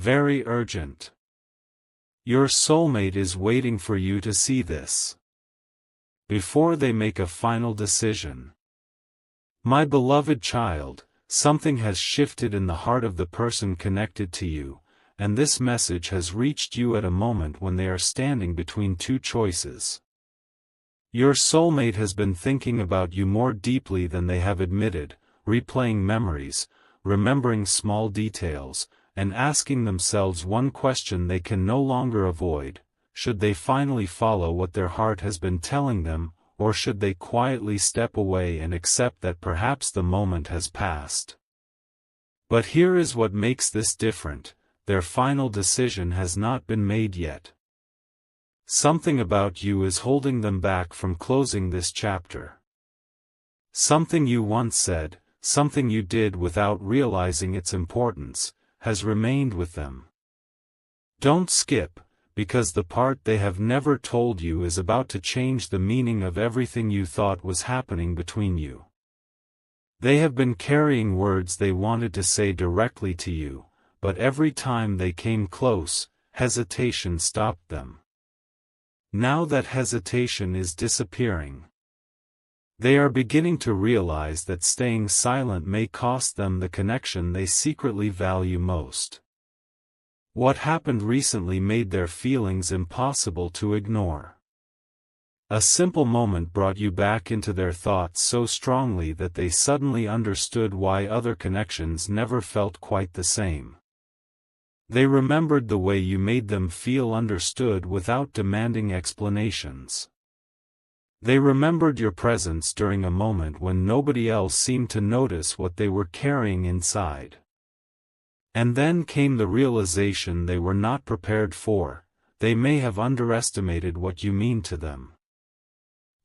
very urgent. Your soulmate is waiting for you to see this before they make a final decision. My beloved child, something has shifted in the heart of the person connected to you, and this message has reached you at a moment when they are standing between two choices. Your soulmate has been thinking about you more deeply than they have admitted, replaying memories, remembering small details, and asking themselves one question they can no longer avoid: should they finally follow what their heart has been telling them, or should they quietly step away and accept that perhaps the moment has passed? But here is what makes this different: their final decision has not been made yet. Something about you is holding them back from closing this chapter. Something you once said, something you did without realizing its importance, has remained with them. Don't skip, because the part they have never told you is about to change the meaning of everything you thought was happening between you. They have been carrying words they wanted to say directly to you, but every time they came close, hesitation stopped them. Now that hesitation is disappearing. They are beginning to realize that staying silent may cost them the connection they secretly value most. What happened recently made their feelings impossible to ignore. A simple moment brought you back into their thoughts so strongly that they suddenly understood why other connections never felt quite the same. They remembered the way you made them feel understood without demanding explanations. They remembered your presence during a moment when nobody else seemed to notice what they were carrying inside. And then came the realization they were not prepared for: they may have underestimated what you mean to them.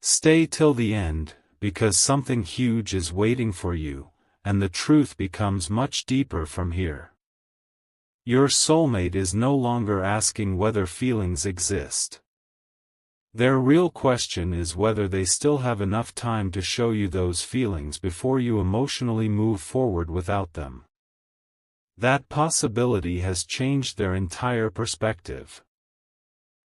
Stay till the end, because something huge is waiting for you, and the truth becomes much deeper from here. Your soulmate is no longer asking whether feelings exist. Their real question is whether they still have enough time to show you those feelings before you emotionally move forward without them. That possibility has changed their entire perspective.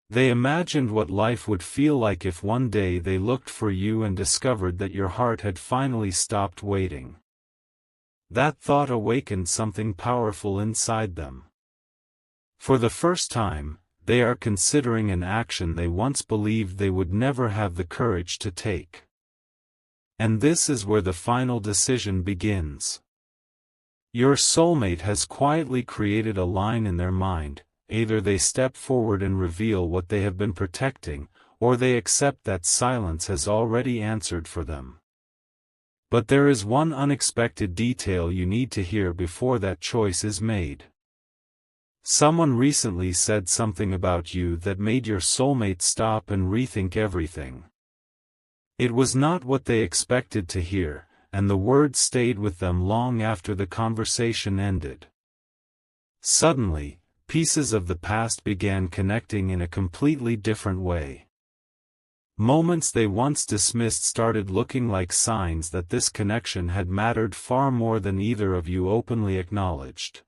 They imagined what life would feel like if one day they looked for you and discovered that your heart had finally stopped waiting. That thought awakened something powerful inside them. For the first time, they are considering an action they once believed they would never have the courage to take. And this is where the final decision begins. Your soulmate has quietly created a line in their mind: either they step forward and reveal what they have been protecting, or they accept that silence has already answered for them. But there is one unexpected detail you need to hear before that choice is made. Someone recently said something about you that made your soulmate stop and rethink everything. It was not what they expected to hear, and the words stayed with them long after the conversation ended. Suddenly, pieces of the past began connecting in a completely different way. Moments they once dismissed started looking like signs that this connection had mattered far more than either of you openly acknowledged.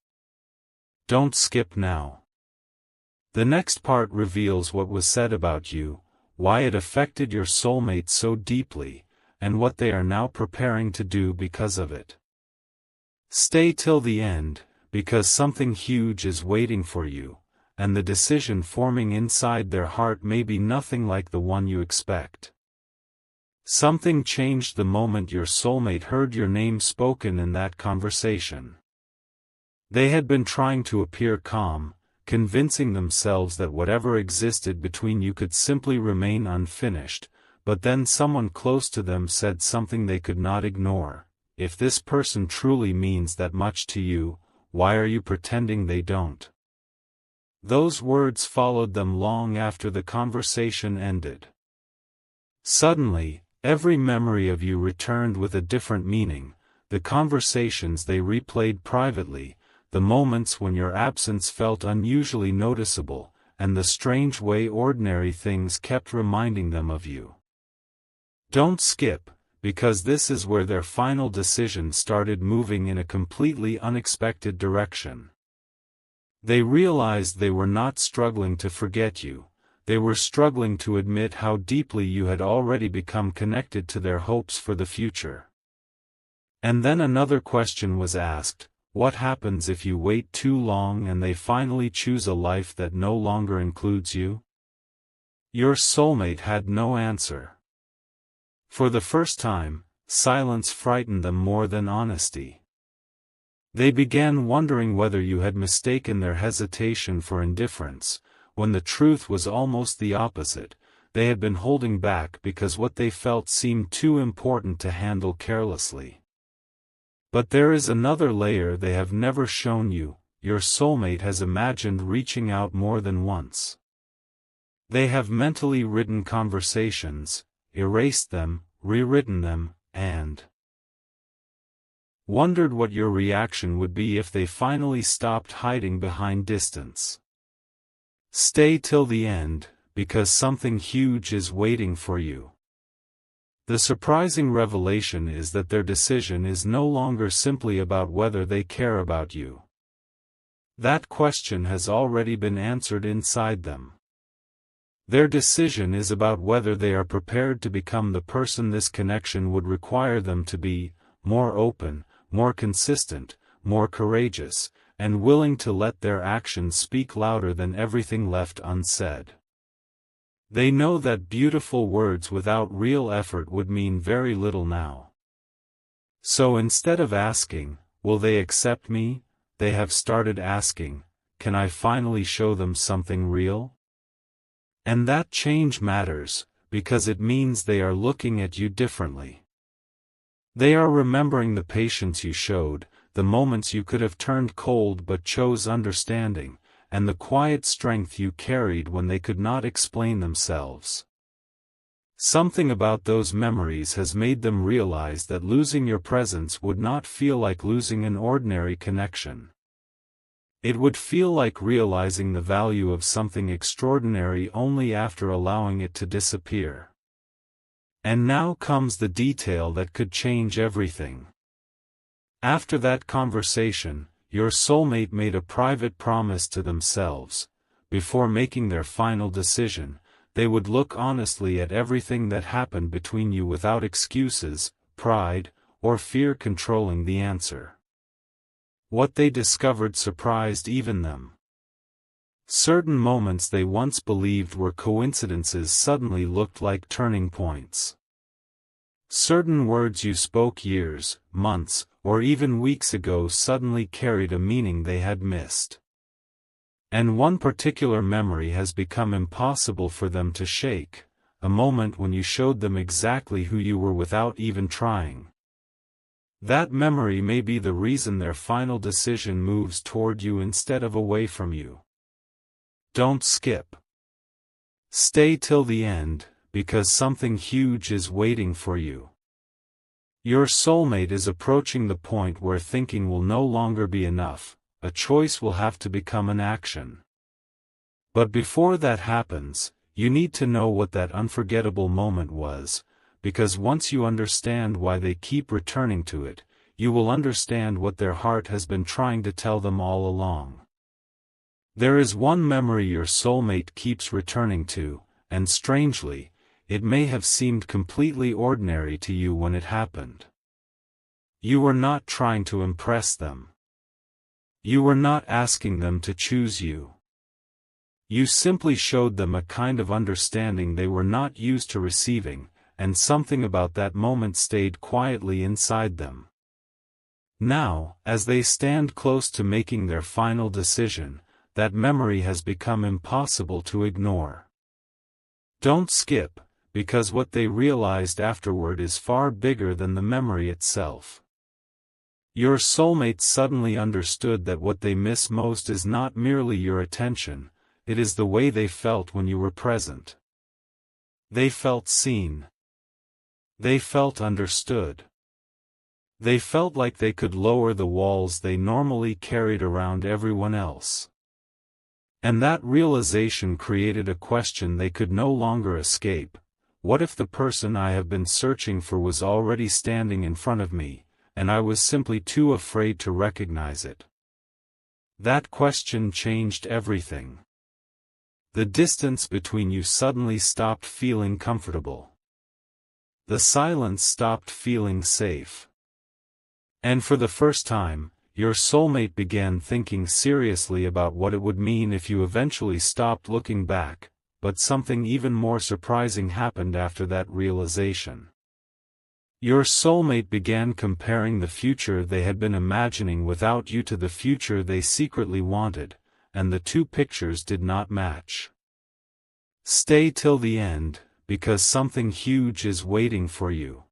Don't skip now. The next part reveals what was said about you, why it affected your soulmate so deeply, and what they are now preparing to do because of it. Stay till the end, because something huge is waiting for you, and the decision forming inside their heart may be nothing like the one you expect. Something changed the moment your soulmate heard your name spoken in that conversation. They had been trying to appear calm, convincing themselves that whatever existed between you could simply remain unfinished, but then someone close to them said something they could not ignore: if this person truly means that much to you, why are you pretending they don't? Those words followed them long after the conversation ended. Suddenly, every memory of you returned with a different meaning: the conversations they replayed privately, the moments when your absence felt unusually noticeable, and the strange way ordinary things kept reminding them of you. Don't skip, because this is where their final decision started moving in a completely unexpected direction. They realized they were not struggling to forget you, they were struggling to admit how deeply you had already become connected to their hopes for the future. And then another question was asked: what happens if you wait too long and they finally choose a life that no longer includes you? Your soulmate had no answer. For the first time, silence frightened them more than honesty. They began wondering whether you had mistaken their hesitation for indifference, when the truth was almost the opposite. They had been holding back because what they felt seemed too important to handle carelessly. But there is another layer they have never shown you: your soulmate has imagined reaching out more than once. They have mentally written conversations, erased them, rewritten them, and wondered what your reaction would be if they finally stopped hiding behind distance. Stay till the end, because something huge is waiting for you. The surprising revelation is that their decision is no longer simply about whether they care about you. That question has already been answered inside them. Their decision is about whether they are prepared to become the person this connection would require them to be: more open, more consistent, more courageous, and willing to let their actions speak louder than everything left unsaid. They know that beautiful words without real effort would mean very little now. So instead of asking, "Will they accept me?" they have started asking, "Can I finally show them something real?" And that change matters, because it means they are looking at you differently. They are remembering the patience you showed, the moments you could have turned cold but chose understanding, and the quiet strength you carried when they could not explain themselves. Something about those memories has made them realize that losing your presence would not feel like losing an ordinary connection. It would feel like realizing the value of something extraordinary only after allowing it to disappear. And now comes the detail that could change everything. After that conversation, your soulmate made a private promise to themselves: before making their final decision, they would look honestly at everything that happened between you without excuses, pride, or fear controlling the answer. What they discovered surprised even them. Certain moments they once believed were coincidences suddenly looked like turning points. Certain words you spoke years, months, or even weeks ago suddenly carried a meaning they had missed. And one particular memory has become impossible for them to shake: a moment when you showed them exactly who you were without even trying. That memory may be the reason their final decision moves toward you instead of away from you. Don't skip. Stay till the end, because something huge is waiting for you. Your soulmate is approaching the point where thinking will no longer be enough. A choice will have to become an action. But before that happens, you need to know what that unforgettable moment was, because once you understand why they keep returning to it, you will understand what their heart has been trying to tell them all along. There is one memory your soulmate keeps returning to, and strangely, it may have seemed completely ordinary to you when it happened. You were not trying to impress them. You were not asking them to choose you. You simply showed them a kind of understanding they were not used to receiving, and something about that moment stayed quietly inside them. Now, as they stand close to making their final decision, that memory has become impossible to ignore. Don't skip, because what they realized afterward is far bigger than the memory itself. Your soulmate suddenly understood that what they miss most is not merely your attention, it is the way they felt when you were present. They felt seen. They felt understood. They felt like they could lower the walls they normally carried around everyone else. And that realization created a question they could no longer escape: what if the person I have been searching for was already standing in front of me, and I was simply too afraid to recognize it? That question changed everything. The distance between you suddenly stopped feeling comfortable. The silence stopped feeling safe. And for the first time, your soulmate began thinking seriously about what it would mean if you eventually stopped looking back, but something even more surprising happened after that realization. Your soulmate began comparing the future they had been imagining without you to the future they secretly wanted, and the two pictures did not match. Stay till the end, because something huge is waiting for you.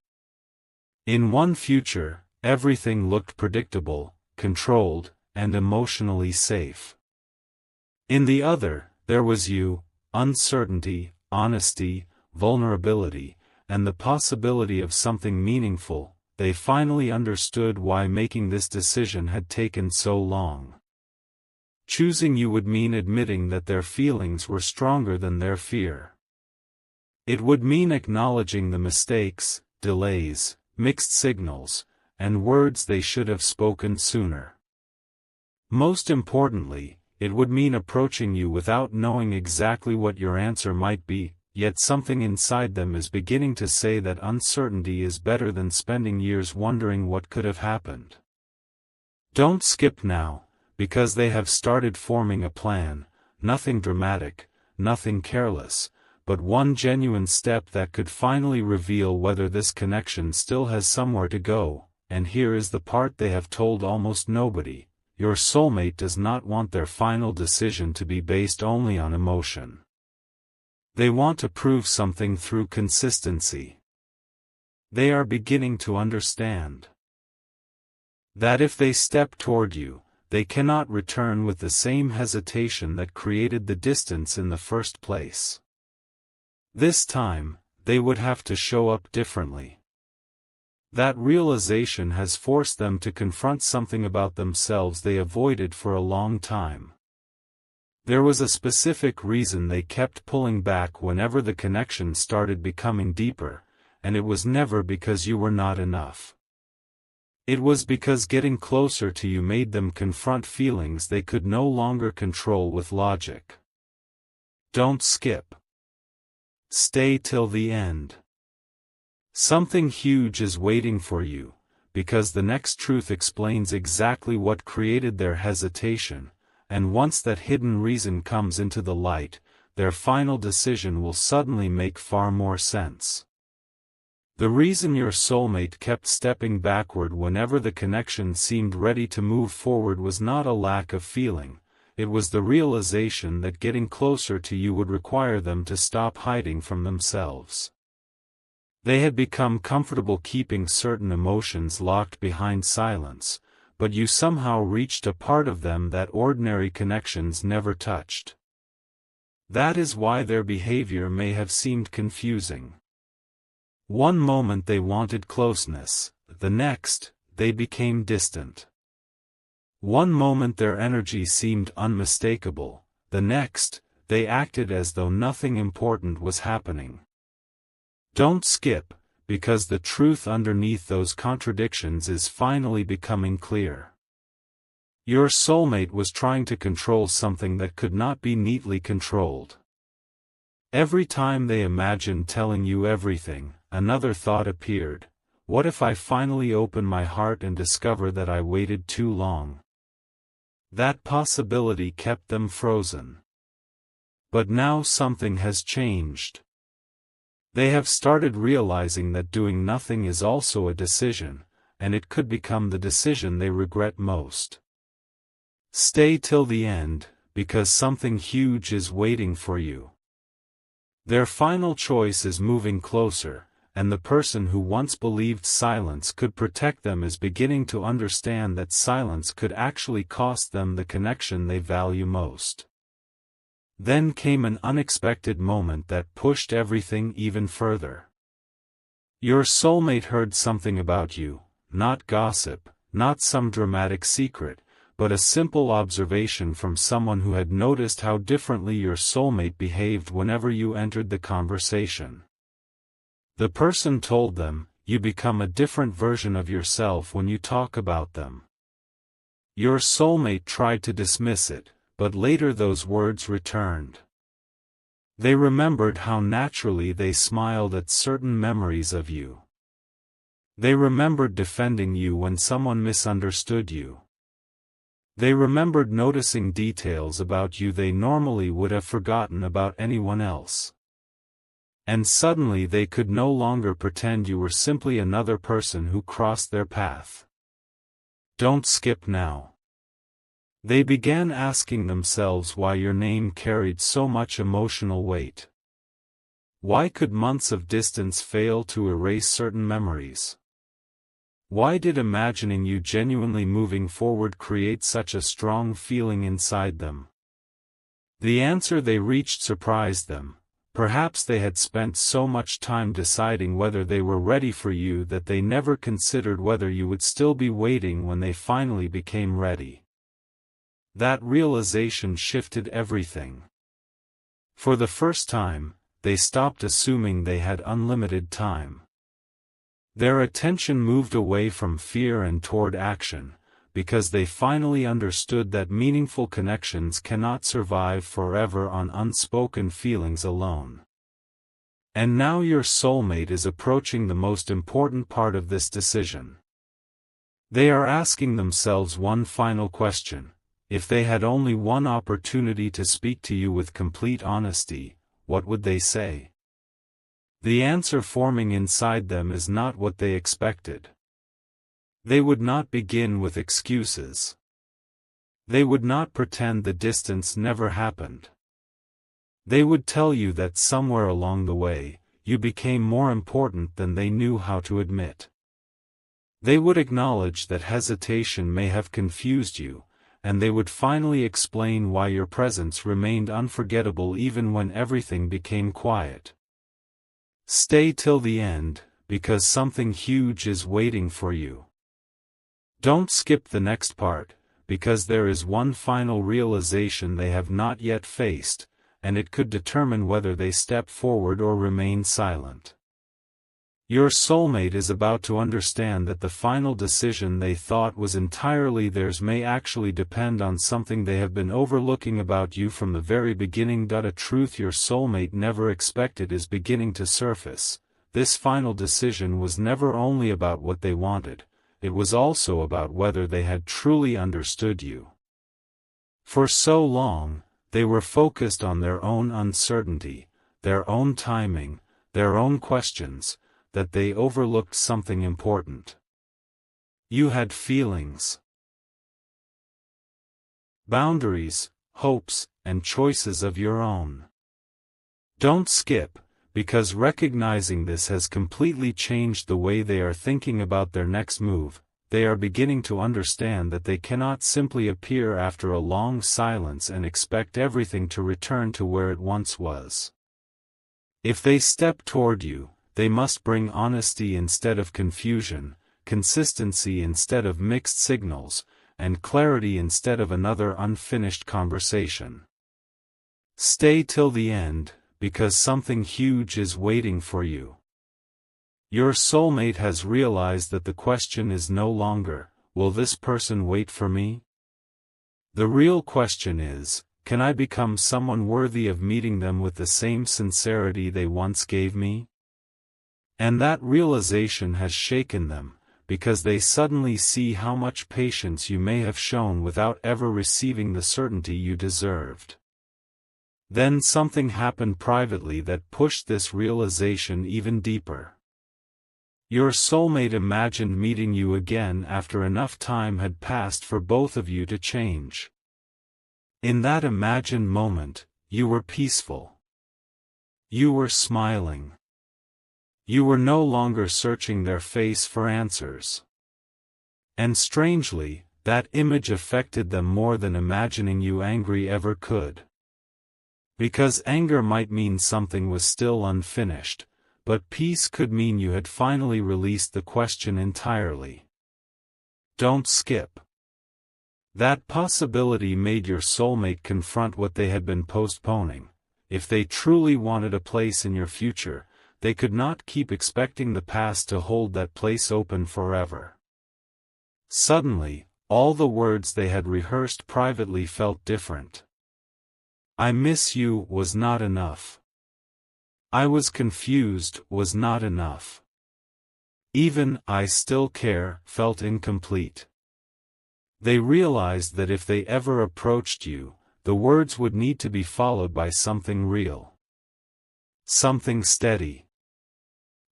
In one future, everything looked predictable, controlled, and emotionally safe. In the other, there was you, uncertainty, honesty, vulnerability, and the possibility of something meaningful. They finally understood why making this decision had taken so long. Choosing you would mean admitting that their feelings were stronger than their fear. It would mean acknowledging the mistakes, delays, mixed signals, and words they should have spoken sooner. Most importantly, it would mean approaching you without knowing exactly what your answer might be, yet something inside them is beginning to say that uncertainty is better than spending years wondering what could have happened. Don't skip now, because they have started forming a plan, nothing dramatic, nothing careless, but one genuine step that could finally reveal whether this connection still has somewhere to go. And here is the part they have told almost nobody: your soulmate does not want their final decision to be based only on emotion. They want to prove something through consistency. They are beginning to understand that if they step toward you, they cannot return with the same hesitation that created the distance in the first place. This time, they would have to show up differently. That realization has forced them to confront something about themselves they avoided for a long time. There was a specific reason they kept pulling back whenever the connection started becoming deeper, and it was never because you were not enough. It was because getting closer to you made them confront feelings they could no longer control with logic. Don't skip. Stay till the end. Something huge is waiting for you, because the next truth explains exactly what created their hesitation, and once that hidden reason comes into the light, their final decision will suddenly make far more sense. The reason your soulmate kept stepping backward whenever the connection seemed ready to move forward was not a lack of feeling, it was the realization that getting closer to you would require them to stop hiding from themselves. They had become comfortable keeping certain emotions locked behind silence, but you somehow reached a part of them that ordinary connections never touched. That is why their behavior may have seemed confusing. One moment they wanted closeness, the next, they became distant. One moment their energy seemed unmistakable, the next, they acted as though nothing important was happening. Don't skip, because the truth underneath those contradictions is finally becoming clear. Your soulmate was trying to control something that could not be neatly controlled. Every time they imagined telling you everything, another thought appeared: what if I finally open my heart and discover that I waited too long? That possibility kept them frozen. But now something has changed. They have started realizing that doing nothing is also a decision, and it could become the decision they regret most. Stay till the end, because something huge is waiting for you. Their final choice is moving closer, and the person who once believed silence could protect them is beginning to understand that silence could actually cost them the connection they value most. Then came an unexpected moment that pushed everything even further. Your soulmate heard something about you, not gossip, not some dramatic secret, but a simple observation from someone who had noticed how differently your soulmate behaved whenever you entered the conversation. The person told them, "You become a different version of yourself when you talk about them." Your soulmate tried to dismiss it, but later those words returned. They remembered how naturally they smiled at certain memories of you. They remembered defending you when someone misunderstood you. They remembered noticing details about you they normally would have forgotten about anyone else. And suddenly they could no longer pretend you were simply another person who crossed their path. Don't skip now. They began asking themselves why your name carried so much emotional weight. Why could months of distance fail to erase certain memories? Why did imagining you genuinely moving forward create such a strong feeling inside them? The answer they reached surprised them. Perhaps they had spent so much time deciding whether they were ready for you that they never considered whether you would still be waiting when they finally became ready. That realization shifted everything. For the first time, they stopped assuming they had unlimited time. Their attention moved away from fear and toward action, because they finally understood that meaningful connections cannot survive forever on unspoken feelings alone. And now your soulmate is approaching the most important part of this decision. They are asking themselves one final question: if they had only one opportunity to speak to you with complete honesty, what would they say? The answer forming inside them is not what they expected. They would not begin with excuses. They would not pretend the distance never happened. They would tell you that somewhere along the way, you became more important than they knew how to admit. They would acknowledge that hesitation may have confused you, and they would finally explain why your presence remained unforgettable even when everything became quiet. Stay till the end, because something huge is waiting for you. Don't skip the next part, because there is one final realization they have not yet faced, and it could determine whether they step forward or remain silent. Your soulmate is about to understand that the final decision they thought was entirely theirs may actually depend on something they have been overlooking about you from the very beginning. A truth your soulmate never expected is beginning to surface. This final decision was never only about what they wanted, it was also about whether they had truly understood you. For so long, they were focused on their own uncertainty, their own timing, their own questions, that they overlooked something important. You had feelings, boundaries, hopes, and choices of your own. Don't skip, because recognizing this has completely changed the way they are thinking about their next move. They are beginning to understand that they cannot simply appear after a long silence and expect everything to return to where it once was. If they step toward you, they must bring honesty instead of confusion, consistency instead of mixed signals, and clarity instead of another unfinished conversation. Stay till the end, because something huge is waiting for you. Your soulmate has realized that the question is no longer, will this person wait for me? The real question is, can I become someone worthy of meeting them with the same sincerity they once gave me? And that realization has shaken them, because they suddenly see how much patience you may have shown without ever receiving the certainty you deserved. Then something happened privately that pushed this realization even deeper. Your soulmate imagined meeting you again after enough time had passed for both of you to change. In that imagined moment, you were peaceful. You were smiling. You were no longer searching their face for answers. And strangely, that image affected them more than imagining you angry ever could. Because anger might mean something was still unfinished, but peace could mean you had finally released the question entirely. Don't skip. That possibility made your soulmate confront what they had been postponing. If they truly wanted a place in your future, they could not keep expecting the past to hold that place open forever. Suddenly, all the words they had rehearsed privately felt different. "I miss you" was not enough. "I was confused" was not enough. Even "I still care" felt incomplete. They realized that if they ever approached you, the words would need to be followed by something real. Something steady.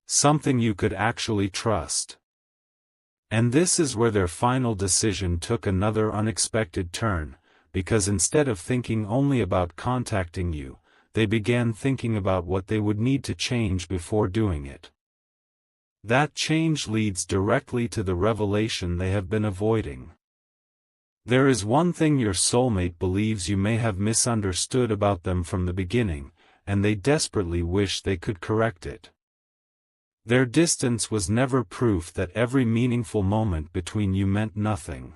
Something you could actually trust. And this is where their final decision took another unexpected turn, because instead of thinking only about contacting you, they began thinking about what they would need to change before doing it. That change leads directly to the revelation they have been avoiding. There is one thing your soulmate believes you may have misunderstood about them from the beginning, and they desperately wish they could correct it. Their distance was never proof that every meaningful moment between you meant nothing.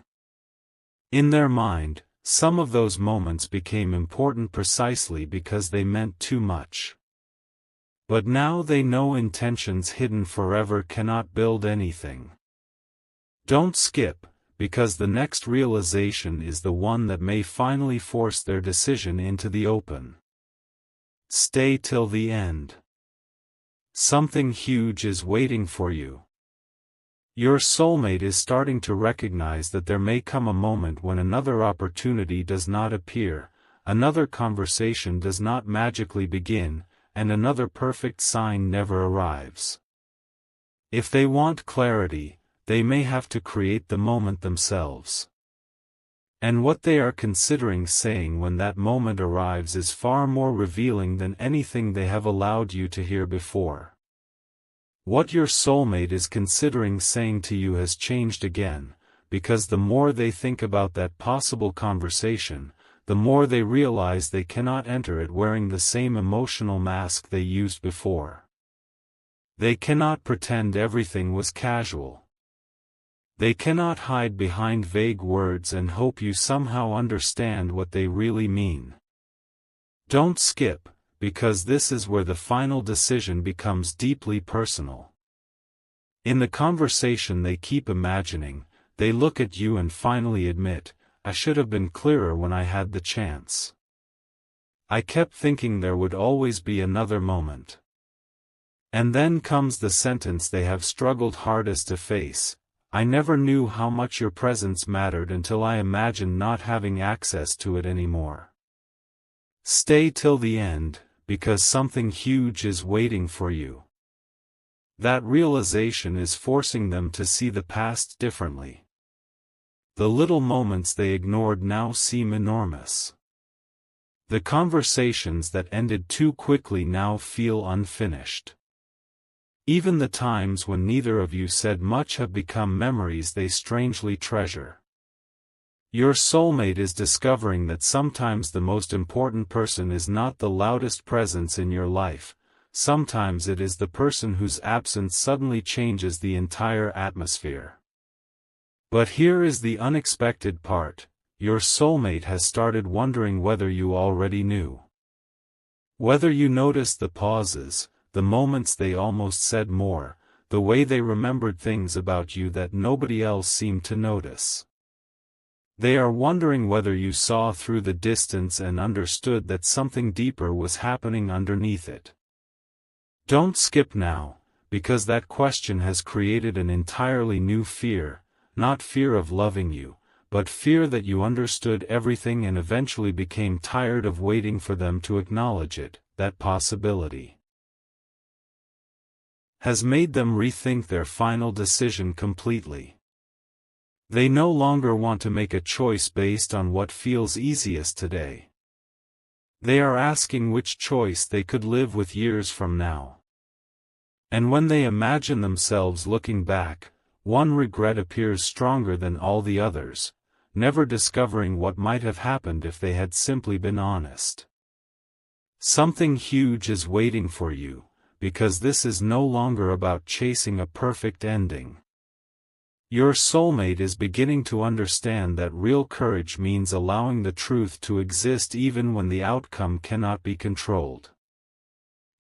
In their mind, some of those moments became important precisely because they meant too much. But now they know intentions hidden forever cannot build anything. Don't skip, because the next realization is the one that may finally force their decision into the open. Stay till the end. Something huge is waiting for you. Your soulmate is starting to recognize that there may come a moment when another opportunity does not appear, another conversation does not magically begin, and another perfect sign never arrives. If they want clarity, they may have to create the moment themselves. And what they are considering saying when that moment arrives is far more revealing than anything they have allowed you to hear before. What your soulmate is considering saying to you has changed again, because the more they think about that possible conversation, the more they realize they cannot enter it wearing the same emotional mask they used before. They cannot pretend everything was casual. They cannot hide behind vague words and hope you somehow understand what they really mean. Don't skip, because this is where the final decision becomes deeply personal. In the conversation they keep imagining, they look at you and finally admit, "I should have been clearer when I had the chance. I kept thinking there would always be another moment." And then comes the sentence they have struggled hardest to face: "I never knew how much your presence mattered until I imagined not having access to it anymore." Stay till the end, because something huge is waiting for you. That realization is forcing them to see the past differently. The little moments they ignored now seem enormous. The conversations that ended too quickly now feel unfinished. Even the times when neither of you said much have become memories they strangely treasure. Your soulmate is discovering that sometimes the most important person is not the loudest presence in your life, sometimes it is the person whose absence suddenly changes the entire atmosphere. But here is the unexpected part: your soulmate has started wondering whether you already knew. Whether you noticed the pauses, the moments they almost said more, the way they remembered things about you that nobody else seemed to notice. They are wondering whether you saw through the distance and understood that something deeper was happening underneath it. Don't skip now, because that question has created an entirely new fear, not fear of loving you, but fear that you understood everything and eventually became tired of waiting for them to acknowledge it. That possibility has made them rethink their final decision completely. They no longer want to make a choice based on what feels easiest today. They are asking which choice they could live with years from now. And when they imagine themselves looking back, one regret appears stronger than all the others, never discovering what might have happened if they had simply been honest. Something huge is waiting for you, because this is no longer about chasing a perfect ending. Your soulmate is beginning to understand that real courage means allowing the truth to exist even when the outcome cannot be controlled.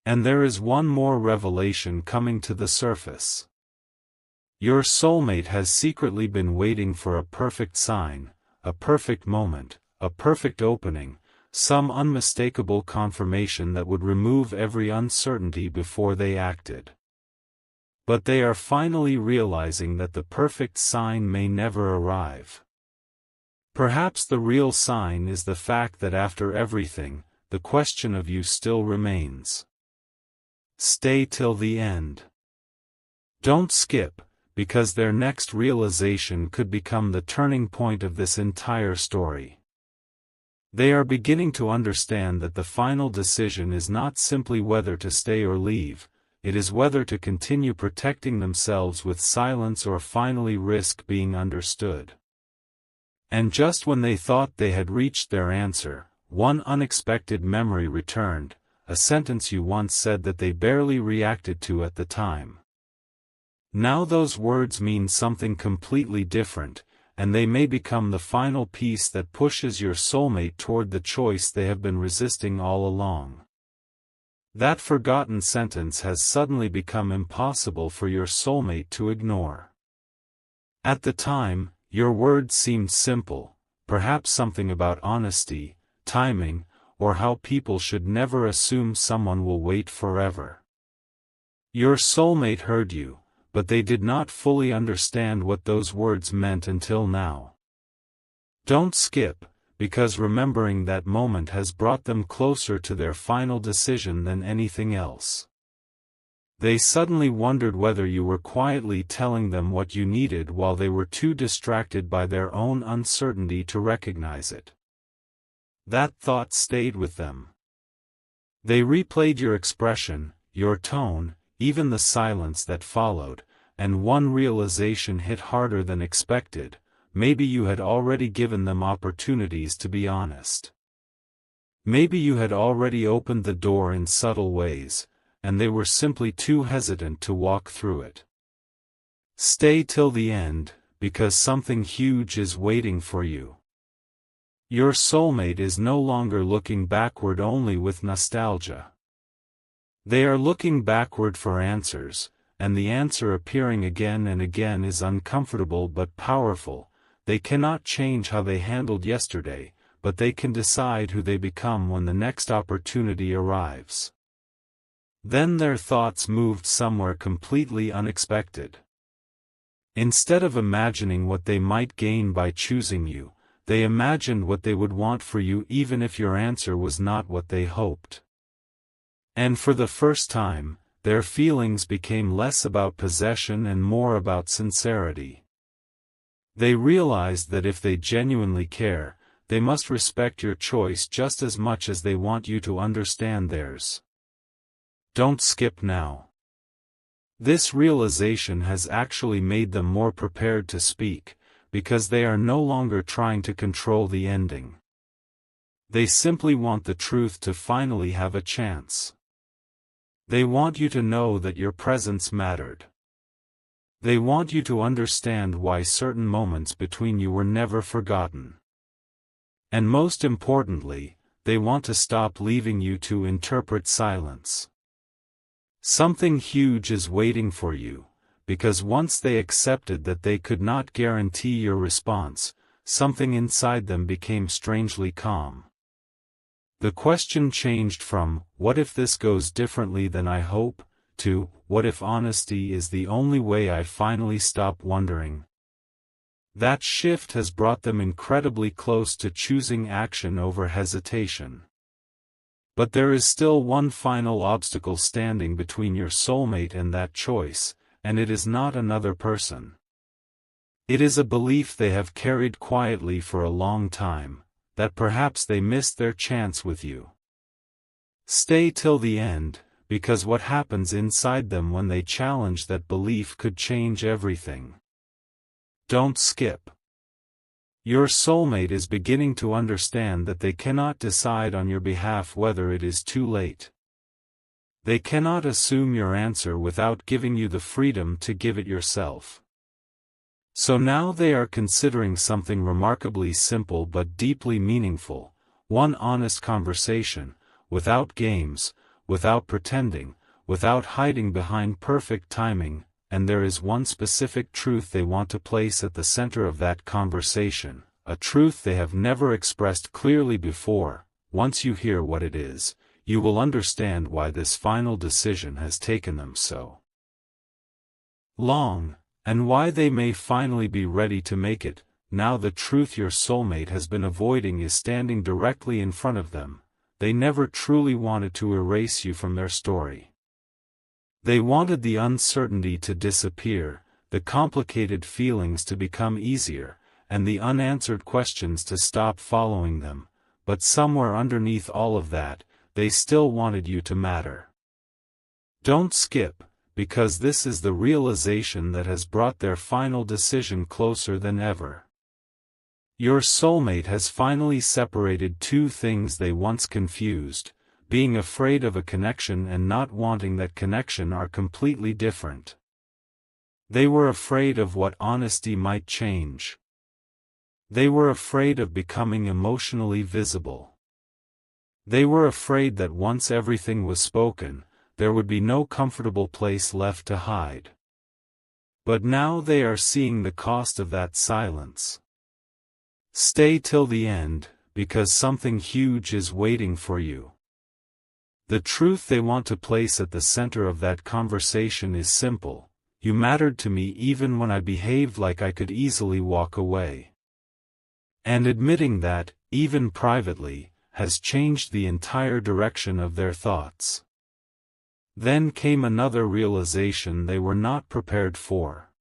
And there is one more revelation coming to the surface. Your soulmate has secretly been waiting for a perfect sign, a perfect moment, a perfect opening, some unmistakable confirmation that would remove every uncertainty before they acted. But they are finally realizing that the perfect sign may never arrive. Perhaps the real sign is the fact that after everything, the question of you still remains. Stay till the end. Don't skip, because their next realization could become the turning point of this entire story. They are beginning to understand that the final decision is not simply whether to stay or leave, it is whether to continue protecting themselves with silence or finally risk being understood. And just when they thought they had reached their answer, one unexpected memory returned, a sentence you once said that they barely reacted to at the time. Now those words mean something completely different, and they may become the final piece that pushes your soulmate toward the choice they have been resisting all along. That forgotten sentence has suddenly become impossible for your soulmate to ignore. At the time, your words seemed simple, perhaps something about honesty, timing, or how people should never assume someone will wait forever. Your soulmate heard you, but they did not fully understand what those words meant until now. Don't skip, because remembering that moment has brought them closer to their final decision than anything else. They suddenly wondered whether you were quietly telling them what you needed while they were too distracted by their own uncertainty to recognize it. That thought stayed with them. They replayed your expression, your tone, even the silence that followed, and one realization hit harder than expected: maybe you had already given them opportunities to be honest. Maybe you had already opened the door in subtle ways, and they were simply too hesitant to walk through it. Stay till the end, because something huge is waiting for you. Your soulmate is no longer looking backward only with nostalgia. They are looking backward for answers, and the answer appearing again and again is uncomfortable but powerful. They cannot change how they handled yesterday, but they can decide who they become when the next opportunity arrives. Then their thoughts moved somewhere completely unexpected. Instead of imagining what they might gain by choosing you, they imagined what they would want for you even if your answer was not what they hoped. And for the first time, their feelings became less about possession and more about sincerity. They realized that if they genuinely care, they must respect your choice just as much as they want you to understand theirs. Don't skip now. This realization has actually made them more prepared to speak, because they are no longer trying to control the ending. They simply want the truth to finally have a chance. They want you to know that your presence mattered. They want you to understand why certain moments between you were never forgotten. And most importantly, they want to stop leaving you to interpret silence. Something huge is waiting for you, because once they accepted that they could not guarantee your response, something inside them became strangely calm. The question changed from, "What if this goes differently than I hope?" to, "What if honesty is the only way I finally stop wondering?" That shift has brought them incredibly close to choosing action over hesitation. But there is still one final obstacle standing between your soulmate and that choice, and it is not another person. It is a belief they have carried quietly for a long time, that perhaps they missed their chance with you. Stay till the end, because what happens inside them when they challenge that belief could change everything. Don't skip. Your soulmate is beginning to understand that they cannot decide on your behalf whether it is too late. They cannot assume your answer without giving you the freedom to give it yourself. So now they are considering something remarkably simple but deeply meaningful: one honest conversation, without games, without pretending, without hiding behind perfect timing, and there is one specific truth they want to place at the center of that conversation, a truth they have never expressed clearly before. Once you hear what it is, you will understand why this final decision has taken them so long, and why they may finally be ready to make it. Now the truth your soulmate has been avoiding is standing directly in front of them. They never truly wanted to erase you from their story. They wanted the uncertainty to disappear, the complicated feelings to become easier, and the unanswered questions to stop following them, but somewhere underneath all of that, they still wanted you to matter. Don't skip, because this is the realization that has brought their final decision closer than ever. Your soulmate has finally separated two things they once confused. Being afraid of a connection and not wanting that connection are completely different. They were afraid of what honesty might change. They were afraid of becoming emotionally visible. They were afraid that once everything was spoken, there would be no comfortable place left to hide. But now they are seeing the cost of that silence. Stay till the end, because something huge is waiting for you. The truth they want to place at the center of that conversation is simple: you mattered to me even when I behaved like I could easily walk away. And admitting that, even privately, has changed the entire direction of their thoughts. Then came another realization they were not prepared for.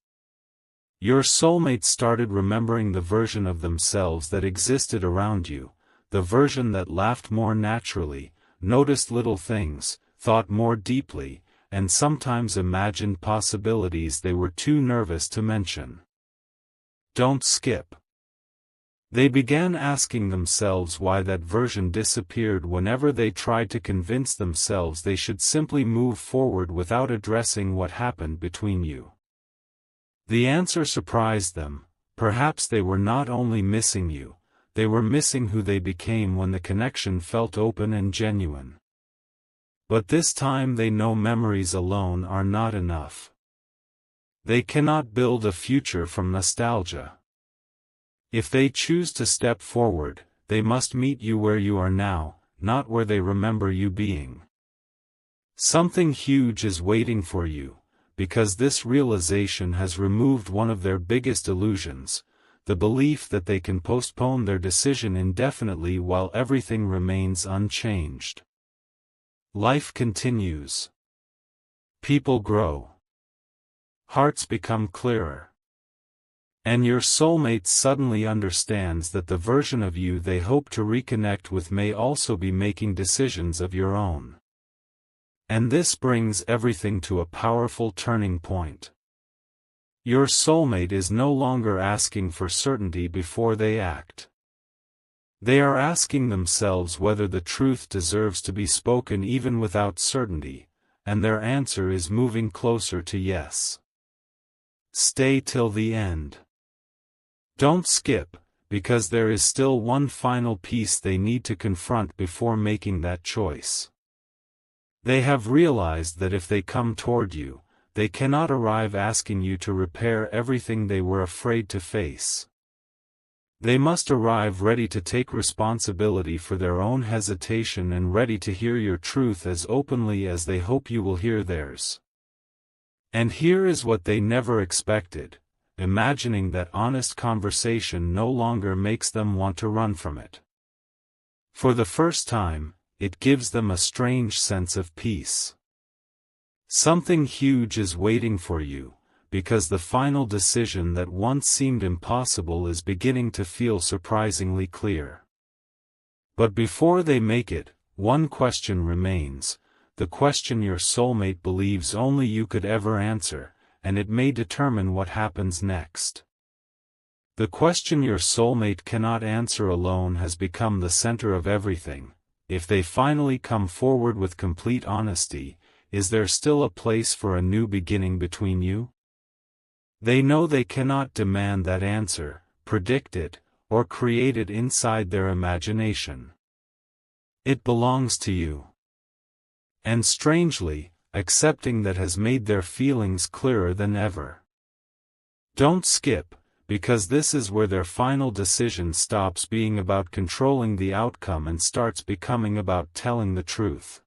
Your soulmate started remembering the version of themselves that existed around you, the version that laughed more naturally, noticed little things, thought more deeply, and sometimes imagined possibilities they were too nervous to mention. Don't skip. They began asking themselves why that version disappeared whenever they tried to convince themselves they should simply move forward without addressing what happened between you. The answer surprised them. Perhaps they were not only missing you, they were missing who they became when the connection felt open and genuine. But this time they know memories alone are not enough. They cannot build a future from nostalgia. If they choose to step forward, they must meet you where you are now, not where they remember you being. Something huge is waiting for you, because this realization has removed one of their biggest illusions, the belief that they can postpone their decision indefinitely while everything remains unchanged. Life continues. People grow. Hearts become clearer. And your soulmate suddenly understands that the version of you they hope to reconnect with may also be making decisions of your own. And this brings everything to a powerful turning point. Your soulmate is no longer asking for certainty before they act. They are asking themselves whether the truth deserves to be spoken even without certainty, and their answer is moving closer to yes. Stay till the end. Don't skip, because there is still one final piece they need to confront before making that choice. They have realized that if they come toward you, they cannot arrive asking you to repair everything they were afraid to face. They must arrive ready to take responsibility for their own hesitation and ready to hear your truth as openly as they hope you will hear theirs. And here is what they never expected: imagining that honest conversation no longer makes them want to run from it. For the first time, it gives them a strange sense of peace. Something huge is waiting for you, because the final decision that once seemed impossible is beginning to feel surprisingly clear. But before they make it, one question remains, the question your soulmate believes only you could ever answer, and it may determine what happens next. The question your soulmate cannot answer alone has become the center of everything. If they finally come forward with complete honesty, is there still a place for a new beginning between you? They know they cannot demand that answer, predict it, or create it inside their imagination. It belongs to you. And strangely, accepting that has made their feelings clearer than ever. Don't skip, because this is where their final decision stops being about controlling the outcome and starts becoming about telling the truth.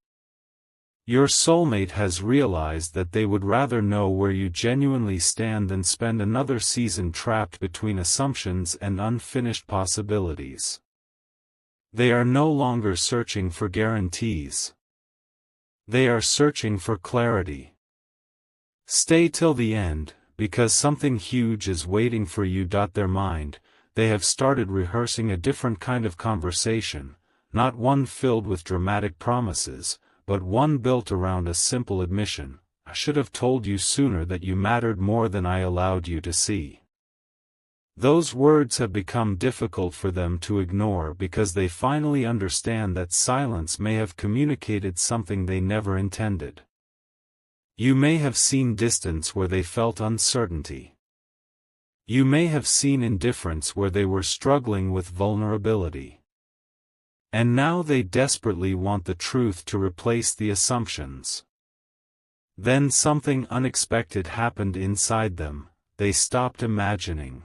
Your soulmate has realized that they would rather know where you genuinely stand than spend another season trapped between assumptions and unfinished possibilities. They are no longer searching for guarantees. They are searching for clarity. Stay till the end, because something huge is waiting for you. Their mind, they have started rehearsing a different kind of conversation, not one filled with dramatic promises, but one built around a simple admission: I should have told you sooner that you mattered more than I allowed you to see. Those words have become difficult for them to ignore because they finally understand that silence may have communicated something they never intended. You may have seen distance where they felt uncertainty. You may have seen indifference where they were struggling with vulnerability. And now they desperately want the truth to replace the assumptions. Then something unexpected happened inside them. They stopped imagining.